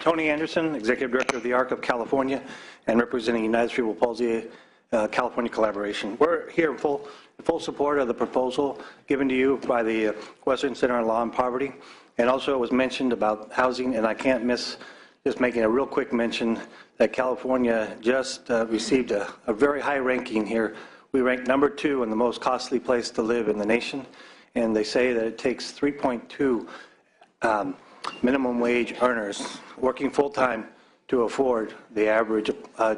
Tony Anderson, Executive Director of the ARC of California and representing United Cerebral Palsy California Collaboration. We're here in full support of the proposal given to you by the Western Center on Law and Poverty. And also it was mentioned about housing, and I can't miss just making a real quick mention that California just received a very high ranking here. We ranked #2 in the most costly place to live in the nation, and they say that it takes 3.2 minimum wage earners working full-time to afford the average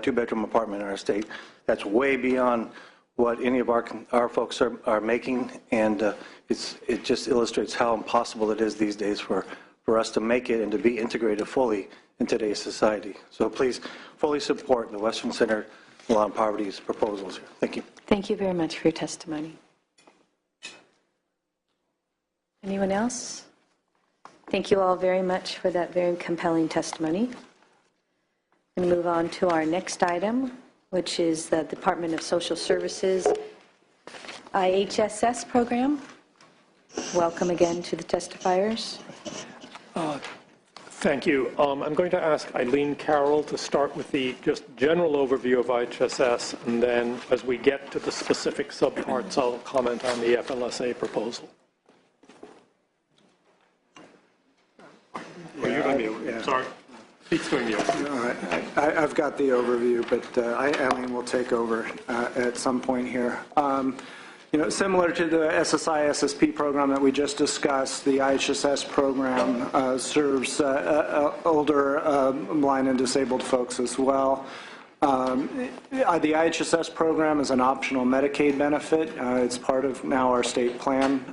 two-bedroom apartment in our state. That's way beyond what any of our folks are making, and it just illustrates how impossible it is these days for us to make it and to be integrated fully in today's society. So please fully support the Western Center on Law and Poverty's proposals here. Thank you. Thank you very much for your testimony. Anyone else? Thank you all very much for that very compelling testimony. And move on to our next item, which is the Department of Social Services IHSS program. Welcome again to the testifiers. Thank you. I'm going to ask Eileen Carroll to start with the just general overview of IHSS, and then as we get to the specific subparts, I'll comment on the FLSA proposal. Sorry. Pete's doing the overview. All right. I've got the overview, but Eileen will take over at some point here. Similar to the SSI SSP program that we just discussed, the IHSS program serves older blind and disabled folks as well. The IHSS program is an optional Medicaid benefit. It's part of now our state plan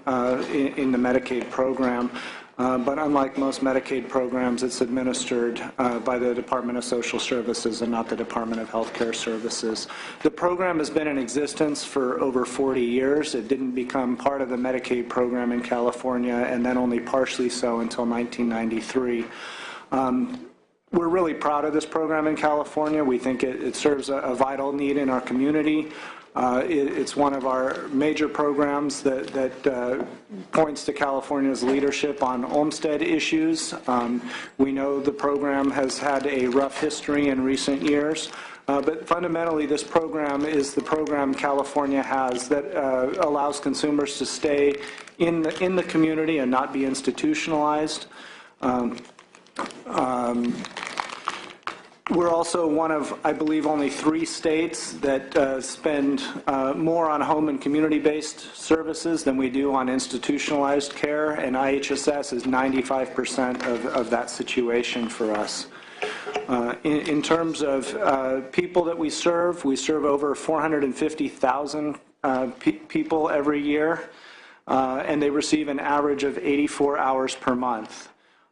in the Medicaid program. But unlike most Medicaid programs, it's administered by the Department of Social Services and not the Department of Health Care Services. The program has been in existence for over 40 years. It didn't become part of the Medicaid program in California, and then only partially so until 1993. We're really proud of this program in California. We think it serves a vital need in our community. It's one of our major programs that points to California's leadership on Olmstead issues. We know the program has had a rough history in recent years, but fundamentally this program is the program California has that allows consumers to stay in the community and not be institutionalized. We're also one of, I believe, only 3 states that spend more on home and community-based services than we do on institutionalized care, and IHSS is 95% of that situation for us. In terms of people that we serve over 450,000 people every year, and they receive an average of 84 hours per month.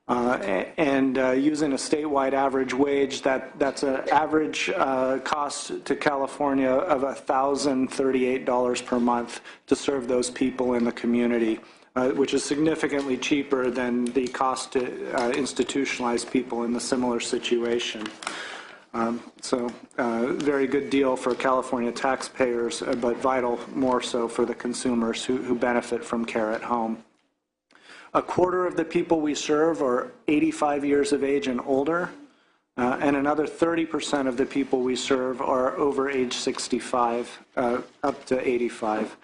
Using a statewide average wage, that's an average cost to California of $1,038 per month to serve those people in the community, which is significantly cheaper than the cost to institutionalize people in the similar situation. Very good deal for California taxpayers, but vital more so for the consumers who benefit from care at home. 1/4 of the people we serve are 85 years of age and older, and another 30% of the people we serve are over age 65, up to 85.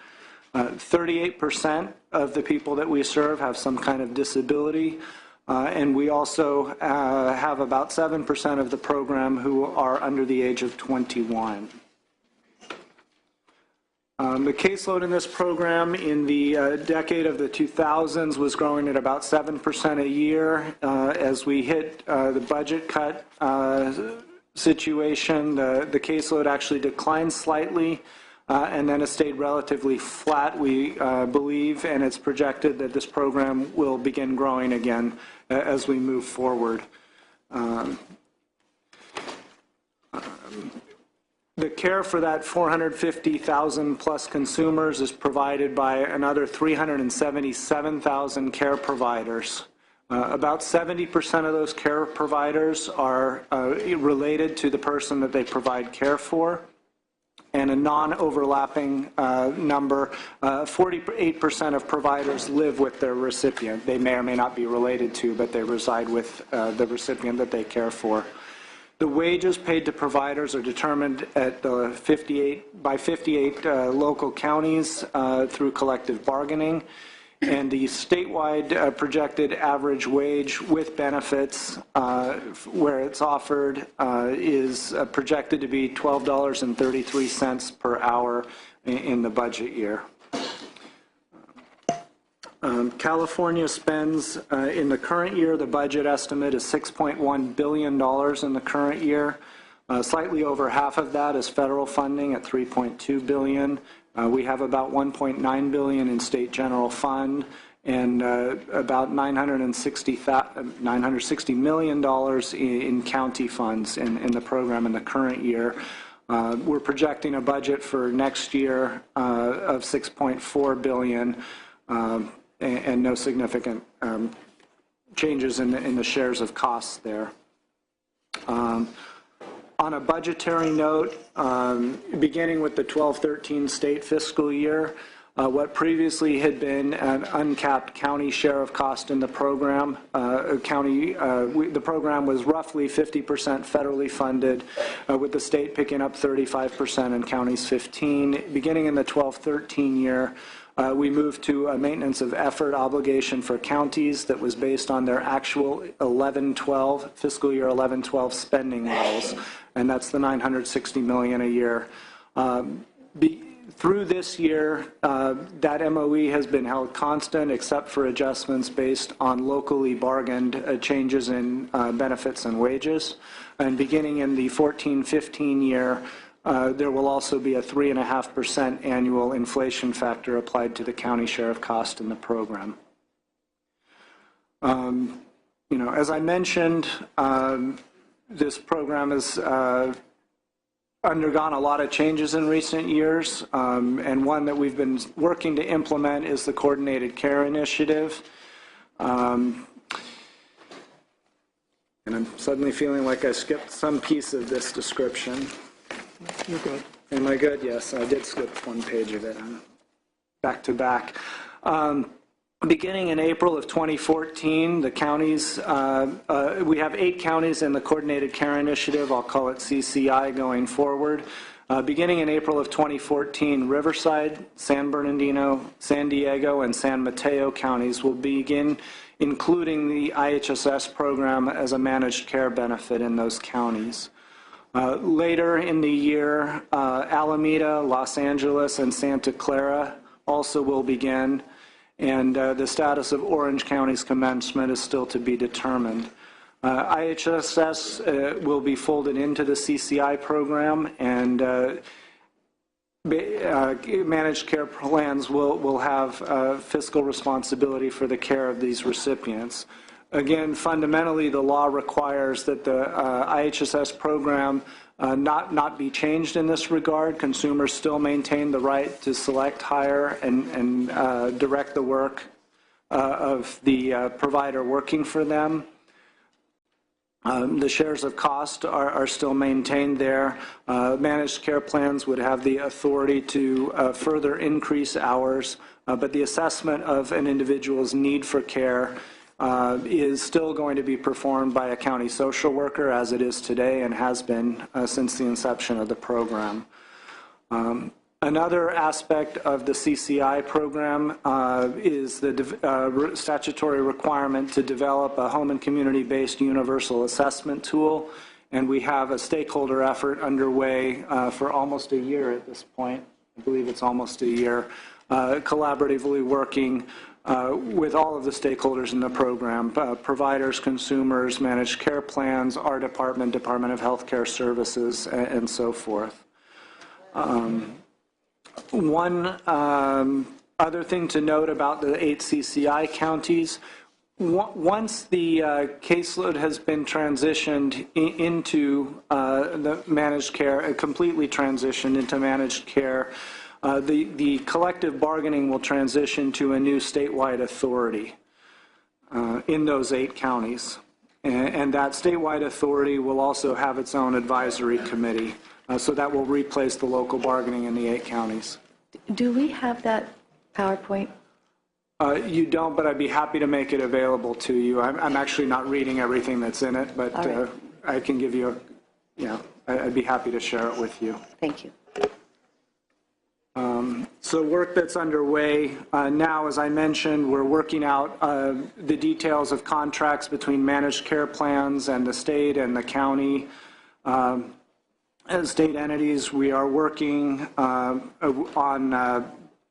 38% of the people that we serve have some kind of disability, and we also have about 7% of the program who are under the age of 21. The caseload in this program in the decade of the 2000s was growing at about 7% a year. As we hit the budget cut situation, the caseload actually declined slightly, and then it stayed relatively flat, we believe, and it's projected that this program will begin growing again as we move forward. The care for that 450,000 plus consumers is provided by another 377,000 care providers. About 70% of those care providers are related to the person that they provide care for, and a non-overlapping number, 48% of providers live with their recipient. They may or may not be related to, but they reside with the recipient that they care for. The wages paid to providers are determined at by 58 local counties through collective bargaining. And the statewide projected average wage with benefits where it's offered is projected to be $12.33 per hour in the budget year. California spends in the current year, the budget estimate is $6.1 billion in the current year. Slightly over half of that is federal funding at $3.2 billion. We have about $1.9 billion in state general fund and about $960 million in county funds in the program in the current year. We're projecting a budget for next year of $6.4 billion and no significant changes in the shares of costs there. On a budgetary note, beginning with the 12-13 state fiscal year, what previously had been an uncapped county share of cost in the program, the program was roughly 50% federally funded, with the state picking up 35% and counties 15%. Beginning in the 12-13 year, we moved to a maintenance of effort obligation for counties that was based on their actual fiscal year 11-12 spending levels, and that's the $960 million a year. Through this year, that MOE has been held constant except for adjustments based on locally bargained changes in benefits and wages. And beginning in the 14-15 year, there will also be a 3.5% annual inflation factor applied to the county share of cost in the program. As I mentioned, this program has undergone a lot of changes in recent years, and one that we've been working to implement is the Coordinated Care Initiative. And I'm suddenly feeling like I skipped some piece of this description. You're good. Am I good? Yes, I did skip one page of it. Back to back. Beginning in April of 2014, the counties, we have 8 counties in the Coordinated Care Initiative. I'll call it CCI going forward. Beginning in April of 2014, Riverside, San Bernardino, San Diego, and San Mateo counties will begin including the IHSS program as a managed care benefit in those counties. Later in the year, Alameda, Los Angeles, and Santa Clara also will begin, and the status of Orange County's commencement is still to be determined. IHSS will be folded into the CCI program, and managed care plans will have fiscal responsibility for the care of these recipients. Again, fundamentally, the law requires that the IHSS program not be changed in this regard. Consumers still maintain the right to select, hire, and direct the work of the provider working for them. The shares of cost are still maintained there. Managed care plans would have the authority to further increase hours, but the assessment of an individual's need for care is still going to be performed by a county social worker, as it is today and has been since the inception of the program. Another aspect of the CCI program is the statutory requirement to develop a home and community-based universal assessment tool, and we have a stakeholder effort underway for almost a year at this point. I believe it's almost a year, collaboratively working with all of the stakeholders in the program, providers, consumers, managed care plans, our department, Department of Healthcare Services, and so forth. One other thing to note about the 8 CCI counties, once the caseload has been transitioned into the managed care, completely transitioned into managed care, the collective bargaining will transition to a new statewide authority in those 8 counties. And that statewide authority will also have its own advisory committee. So that will replace the local bargaining in the 8 counties. Do we have that PowerPoint? You don't, but I'd be happy to make it available to you. I'm actually not reading everything that's in it, but right. I can give you I'd be happy to share it with you. Thank you. So work that's underway now, as I mentioned, we're working out the details of contracts between managed care plans and the state and the county. As state entities, we are working on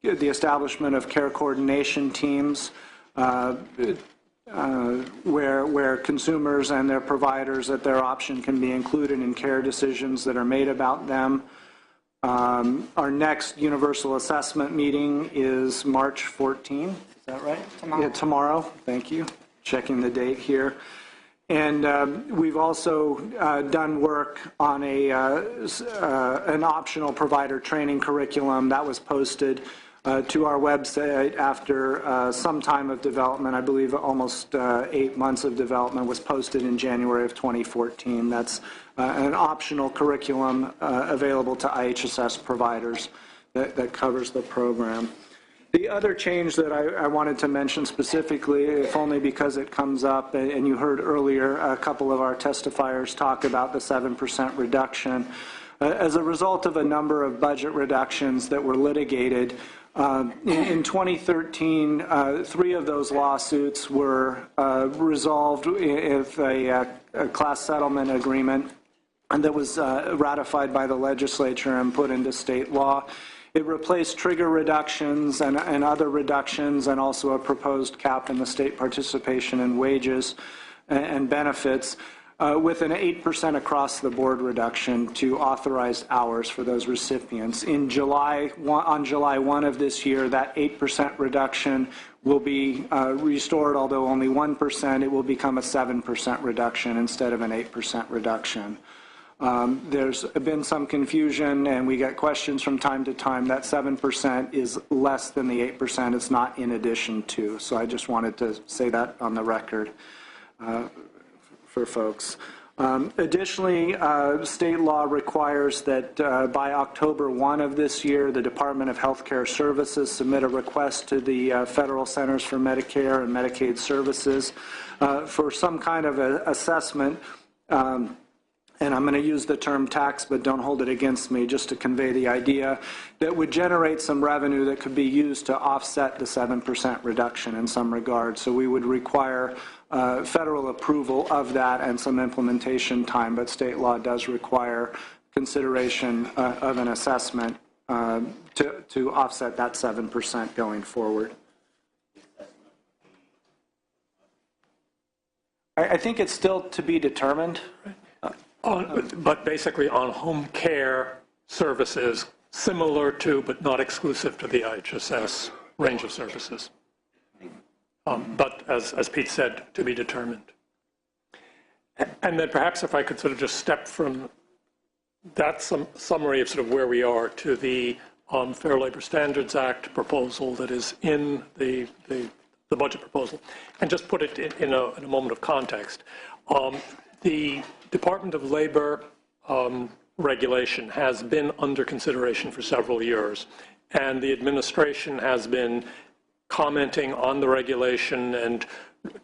the establishment of care coordination teams where consumers and their providers at their option can be included in care decisions that are made about them. Our next universal assessment meeting is March 14. Is that right? Tomorrow. Yeah, tomorrow. Thank you. Checking the date here. And we've also done work on an optional provider training curriculum that was posted to our website after some time of development. I believe almost 8 months of development was posted in January of 2014. That's an optional curriculum available to IHSS providers that covers the program. The other change that I wanted to mention specifically, if only because it comes up, and you heard earlier a couple of our testifiers talk about the 7% reduction. As a result of a number of budget reductions that were litigated, in 2013, 3 of those lawsuits were resolved with a class settlement agreement that was ratified by the legislature and put into state law. It replaced trigger reductions and other reductions, and also a proposed cap in the state participation in wages and benefits with an 8% across-the-board reduction to authorized hours for those recipients. On July 1 of this year, that 8% reduction will be restored, although only 1%. It will become a 7% reduction instead of an 8% reduction. There's been some confusion, and we get questions from time to time. That 7% is less than the 8%. It's not in addition to. So I just wanted to say that on the record for folks. Additionally, state law requires that by October 1 of this year, the Department of Healthcare Services submit a request to the Federal Centers for Medicare and Medicaid Services for some kind of assessment. And I'm going to use the term tax, but don't hold it against me, just to convey the idea that would generate some revenue that could be used to offset the 7% reduction in some regard. So we would require federal approval of that and some implementation time, but state law does require consideration of an assessment to offset that 7% going forward. I think it's still to be determined. But basically on home care services, similar to but not exclusive to the IHSS range of services. But as Pete said, to be determined. And then perhaps if I could sort of just step from that summary of sort of where we are to the Fair Labor Standards Act proposal that is in the budget proposal, and just put it in a moment of context. The Department of Labor regulation has been under consideration for several years, and the administration has been commenting on the regulation and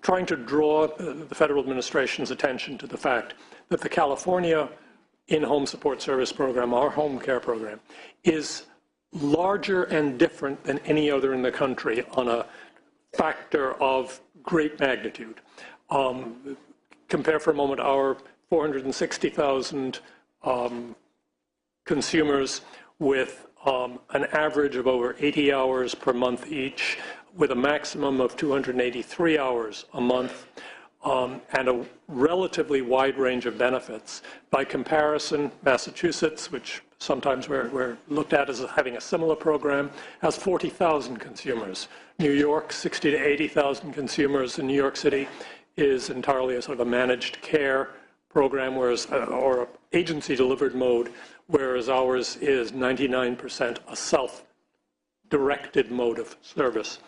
trying to draw the federal administration's attention to the fact that the California in-home support service program, our home care program, is larger and different than any other in the country on a factor of great magnitude. Compare for a moment our 460,000 consumers with an average of over 80 hours per month each, with a maximum of 283 hours a month, and a relatively wide range of benefits. By comparison, Massachusetts, which sometimes we're looked at as having a similar program, has 40,000 consumers. New York, 60 to 80,000 consumers. In New York City is entirely a sort of a managed care program, whereas or agency-delivered mode, whereas ours is 99% a self-directed mode of service.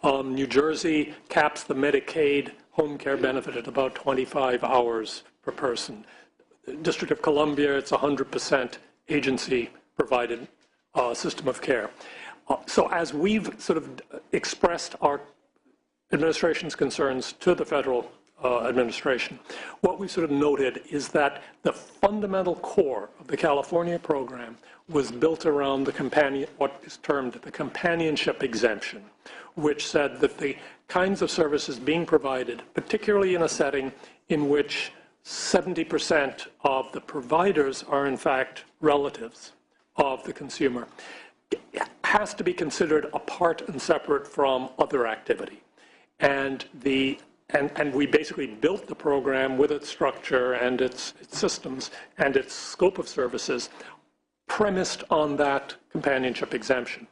New Jersey caps the Medicaid home care benefit at about 25 hours per person. District of Columbia, it's 100% agency-provided system of care. So as we've sort of expressed our administration's concerns to the federal administration, what we sort of noted is that the fundamental core of the California program was built around what is termed the companionship exemption, which said that the kinds of services being provided, particularly in a setting in which 70% of the providers are in fact relatives of the consumer, has to be considered apart and separate from other activity. And we basically built the program with its structure and its systems and its scope of services premised on that companionship exemption.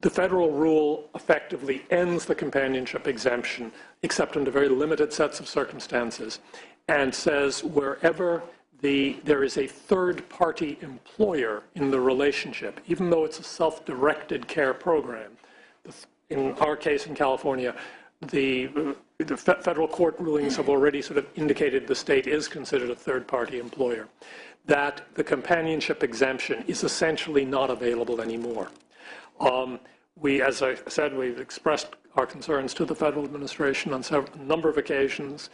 The federal rule effectively ends the companionship exemption, except under very limited sets of circumstances, and says wherever there is a third-party employer in the relationship, even though it's a self-directed care program. In our case in California, the federal court rulings have already sort of indicated the state is considered a third-party employer, that the companionship exemption is essentially not available anymore. As I said, we've expressed our concerns to the federal administration on a number of occasions.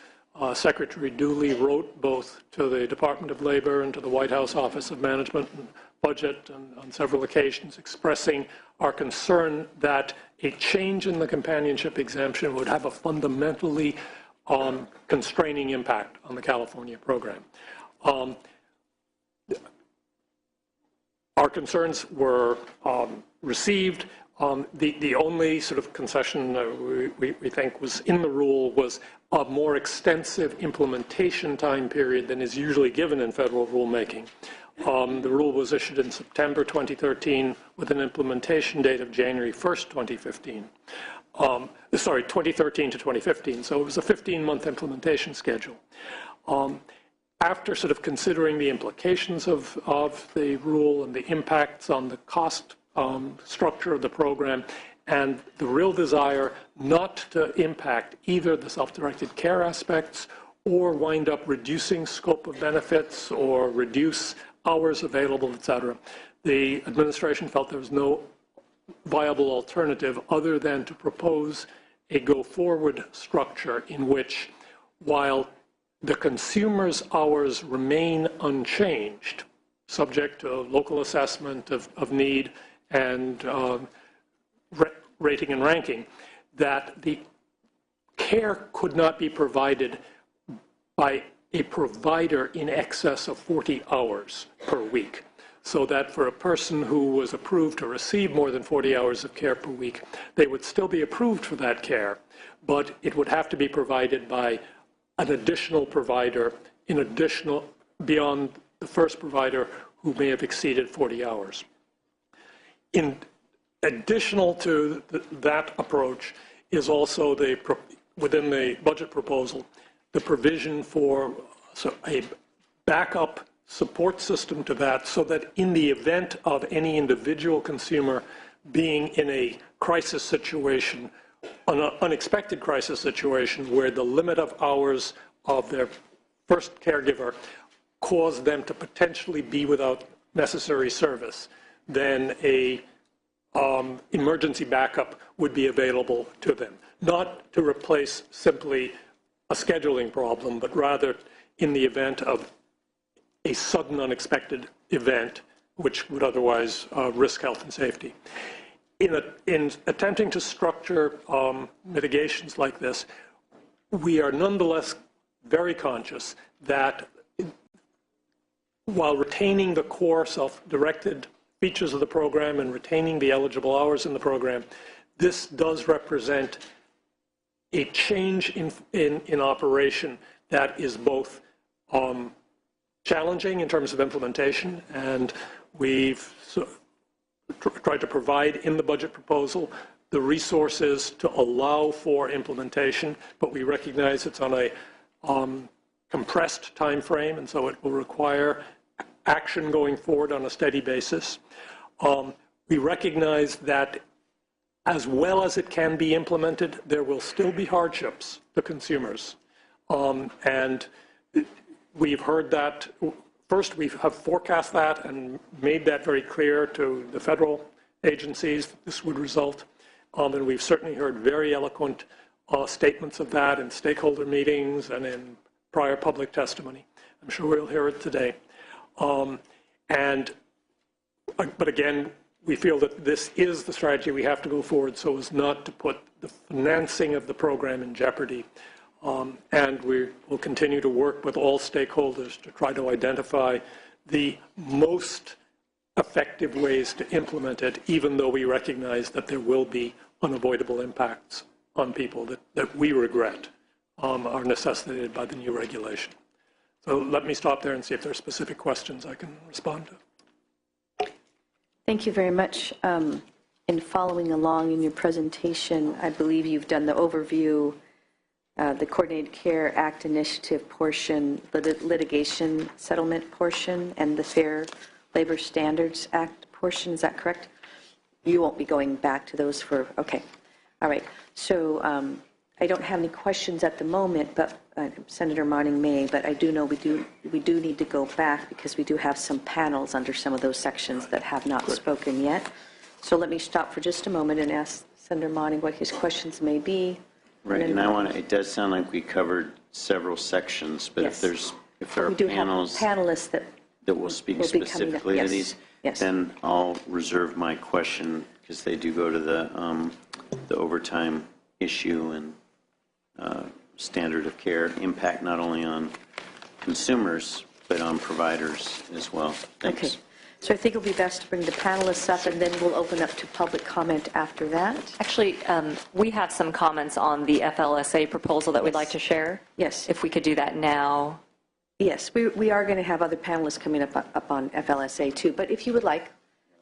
Secretary Dooley wrote both to the Department of Labor and to the White House Office of Management and Budget on several occasions expressing our concern that a change in the companionship exemption would have a fundamentally constraining impact on the California program. Our concerns were received. The only sort of concession we think was in the rule was a more extensive implementation time period than is usually given in federal rulemaking. The rule was issued in September 2013 with an implementation date of January 1st, 2015. 2013 to 2015, so it was a 15-month implementation schedule. After sort of considering the implications of the rule and the impacts on the cost structure of the program, and the real desire not to impact either the self-directed care aspects or wind up reducing scope of benefits or reduce hours available, et cetera, the administration felt there was no viable alternative other than to propose a go-forward structure in which, while the consumer's hours remain unchanged, subject to local assessment of need and rating and ranking, that the care could not be provided by a provider in excess of 40 hours per week. So that for a person who was approved to receive more than 40 hours of care per week, they would still be approved for that care, but it would have to be provided by an additional provider beyond the first provider who may have exceeded 40 hours. In additional to that approach is also within the budget proposal, the provision for a backup support system to that, so that in the event of any individual consumer being in a crisis situation, an unexpected crisis situation where the limit of hours of their first caregiver caused them to potentially be without necessary service, then a emergency backup would be available to them. Not to replace simply a scheduling problem, but rather in the event of a sudden unexpected event which would otherwise risk health and safety. In attempting to structure mitigations like this, we are nonetheless very conscious that while retaining the core self-directed features of the program and retaining the eligible hours in the program, this does represent a change in operation that is both challenging in terms of implementation, and we've tried to provide in the budget proposal the resources to allow for implementation, but we recognize it's on a compressed time frame, and so it will require action going forward on a steady basis. We recognize that as well as it can be implemented, there will still be hardships to consumers. And we've heard that first, we have forecast that and made that very clear to the federal agencies that this would result. And we've certainly heard very eloquent statements of that in stakeholder meetings and in prior public testimony. I'm sure we'll hear it today. But again, we feel that this is the strategy we have to go forward so as not to put the financing of the program in jeopardy. And we will continue to work with all stakeholders to try to identify the most effective ways to implement it, even though we recognize that there will be unavoidable impacts on people that we regret are necessitated by the new regulation. So let me stop there and see if there are specific questions I can respond to. Thank you very much. In following along in your presentation, I believe you've done the overview, the Coordinated Care Act initiative portion, the litigation settlement portion, and the Fair Labor Standards Act portion. Is that correct? You won't be going back to those for, okay. All right. So I don't have any questions at the moment, but Senator Marning may, but I do know we do need to go back because we do have some panels under some of those sections that have not spoken yet. So let me stop for just a moment and ask Senator Marning what his questions may be. Right, and I want to, it does sound like we covered several sections, but Yes. if there are We do panels have panelists that will speak will be coming up. specifically to Yes. these, Yes. then I'll reserve my question because they do go to the overtime issue and standard of care impact not only on consumers but on providers as well. Thanks. Okay. So I think it'll be best to bring the panelists up, and then we'll open up to public comment after that. Actually, we have some comments on the FLSA proposal that we'd like to share. Yes. If we could do that now. Yes, we are going to have other panelists coming up on FLSA too. But if you would like,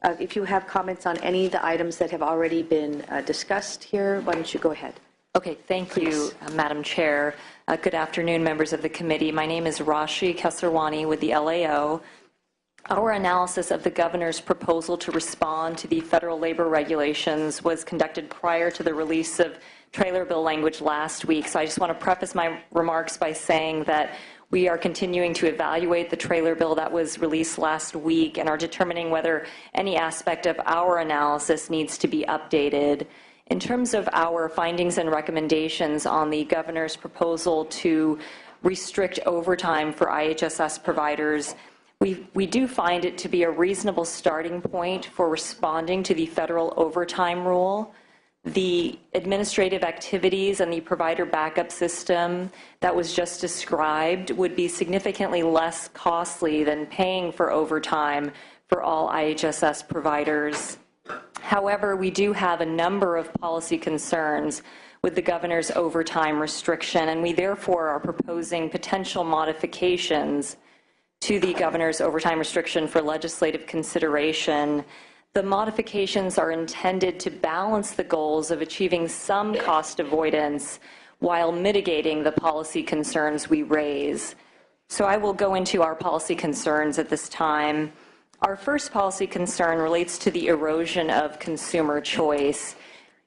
if you have comments on any of the items that have already been discussed here, why don't you go ahead? Okay, thank you, Madam Chair. Good afternoon, members of the committee. My name is Rashi Kesarwani with the LAO. Our analysis of the governor's proposal to respond to the federal labor regulations was conducted prior to the release of trailer bill language last week. So I just want to preface my remarks by saying that we are continuing to evaluate the trailer bill that was released last week and are determining whether any aspect of our analysis needs to be updated. In terms of our findings and recommendations on the governor's proposal to restrict overtime for IHSS providers, we do find it to be a reasonable starting point for responding to the federal overtime rule. The administrative activities and the provider backup system that was just described would be significantly less costly than paying for overtime for all IHSS providers. However, we do have a number of policy concerns with the governor's overtime restriction, and we therefore are proposing potential modifications to the governor's overtime restriction for legislative consideration. The modifications are intended to balance the goals of achieving some cost avoidance while mitigating the policy concerns we raise. So I will go into our policy concerns at this time. Our first policy concern relates to the erosion of consumer choice.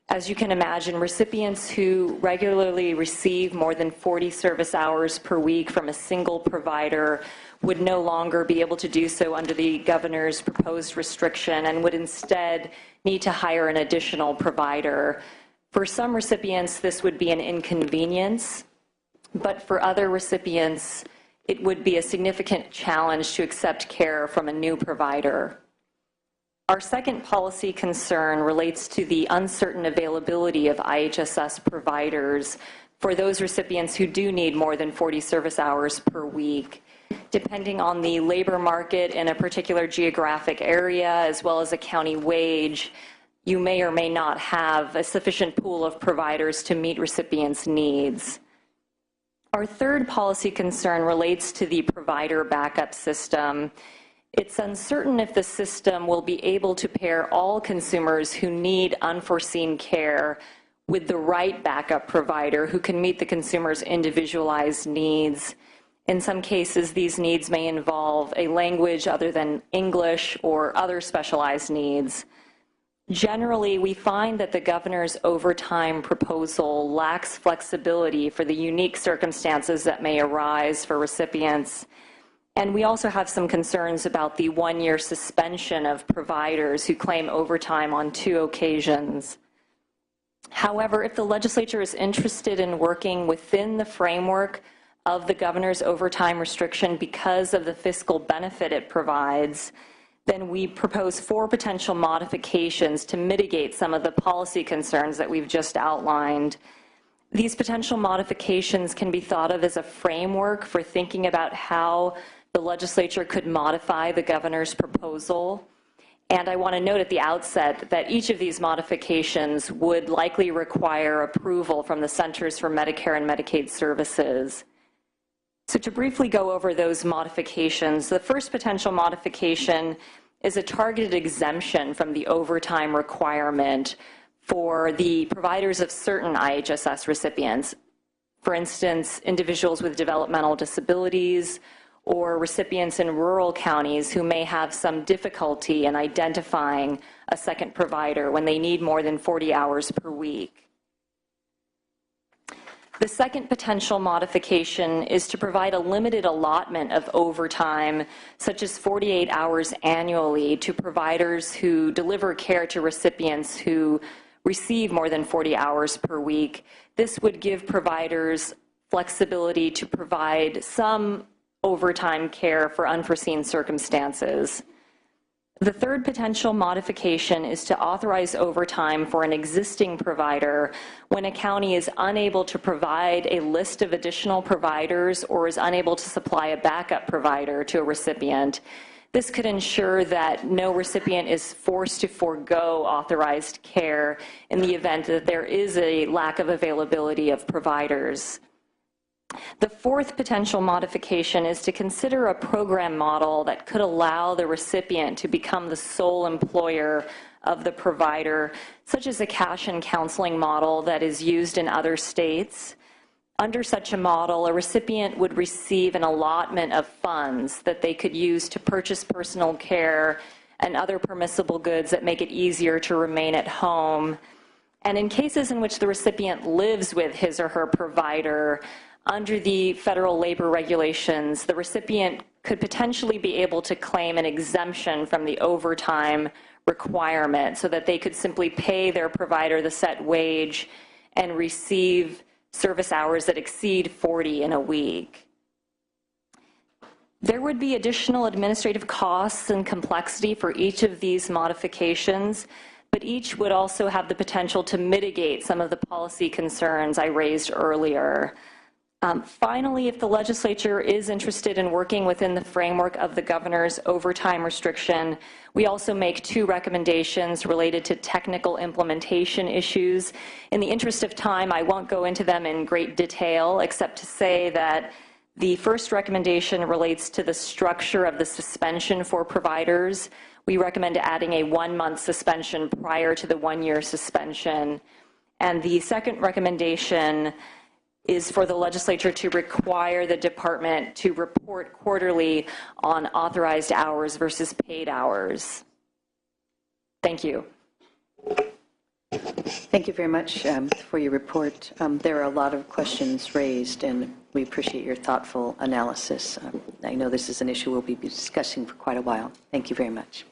As you can imagine, recipients who regularly receive more than 40 service hours per week from a single provider would no longer be able to do so under the governor's proposed restriction and would instead need to hire an additional provider. For some recipients, this would be an inconvenience, but for other recipients, it would be a significant challenge to accept care from a new provider. Our second policy concern relates to the uncertain availability of IHSS providers for those recipients who do need more than 40 service hours per week. Depending on the labor market in a particular geographic area, as well as a county wage, you may or may not have a sufficient pool of providers to meet recipients' needs. Our third policy concern relates to the provider backup system. It's uncertain if the system will be able to pair all consumers who need unforeseen care with the right backup provider who can meet the consumer's individualized needs. In some cases, these needs may involve a language other than English or other specialized needs. Generally, we find that the governor's overtime proposal lacks flexibility for the unique circumstances that may arise for recipients. And we also have some concerns about the one-year suspension of providers who claim overtime on 2 occasions. However, if the legislature is interested in working within the framework of the governor's overtime restriction because of the fiscal benefit it provides, then we propose 4 potential modifications to mitigate some of the policy concerns that we've just outlined. These potential modifications can be thought of as a framework for thinking about how the legislature could modify the governor's proposal. And I want to note at the outset that each of these modifications would likely require approval from the Centers for Medicare and Medicaid Services. So to briefly go over those modifications, the first potential modification is a targeted exemption from the overtime requirement for the providers of certain IHSS recipients. For instance, individuals with developmental disabilities or recipients in rural counties who may have some difficulty in identifying a second provider when they need more than 40 hours per week. The second potential modification is to provide a limited allotment of overtime, such as 48 hours annually, to providers who deliver care to recipients who receive more than 40 hours per week. This would give providers flexibility to provide some overtime care for unforeseen circumstances. The third potential modification is to authorize overtime for an existing provider when a county is unable to provide a list of additional providers or is unable to supply a backup provider to a recipient. This could ensure that no recipient is forced to forego authorized care in the event that there is a lack of availability of providers. The fourth potential modification is to consider a program model that could allow the recipient to become the sole employer of the provider, such as a cash and counseling model that is used in other states. Under such a model, a recipient would receive an allotment of funds that they could use to purchase personal care and other permissible goods that make it easier to remain at home. And in cases in which the recipient lives with his or her provider, under the federal labor regulations, the recipient could potentially be able to claim an exemption from the overtime requirement so that they could simply pay their provider the set wage and receive service hours that exceed 40 in a week. There would be additional administrative costs and complexity for each of these modifications, but each would also have the potential to mitigate some of the policy concerns I raised earlier. Finally, if the legislature is interested in working within the framework of the governor's overtime restriction, we also make 2 recommendations related to technical implementation issues. In the interest of time, I won't go into them in great detail, except to say that the first recommendation relates to the structure of the suspension for providers. We recommend adding a 1-month suspension prior to the 1-year suspension. And the second recommendation is for the legislature to require the department to report quarterly on authorized hours versus paid hours. Thank you. Thank you very much for your report. There are a lot of questions raised, and we appreciate your thoughtful analysis. I know this is an issue we'll be discussing for quite a while. Thank you very much.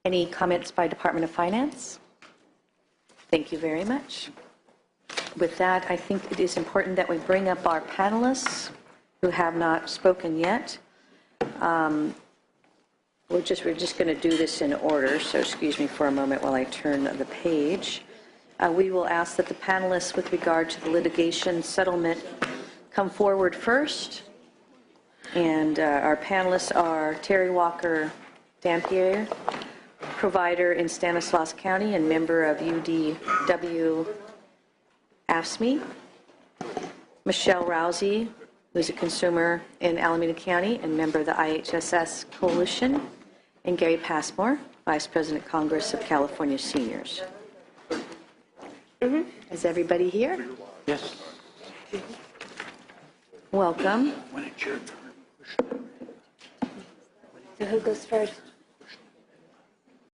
Any comments by Department of Finance? Thank you very much. With that, I think it is important that we bring up our panelists who have not spoken yet. We're just going to do this in order, so excuse me for a moment while I turn the page. We will ask that the panelists with regard to the litigation settlement come forward first. And our panelists are Terry Walker Dampier, provider in Stanislaus County and member of UDW AFSCME, Michelle Rousey, who's a consumer in Alameda County and member of the IHSS Coalition, and Gary Passmore, Vice President Congress of California Seniors. Is everybody here? Yes. Welcome. So who goes first?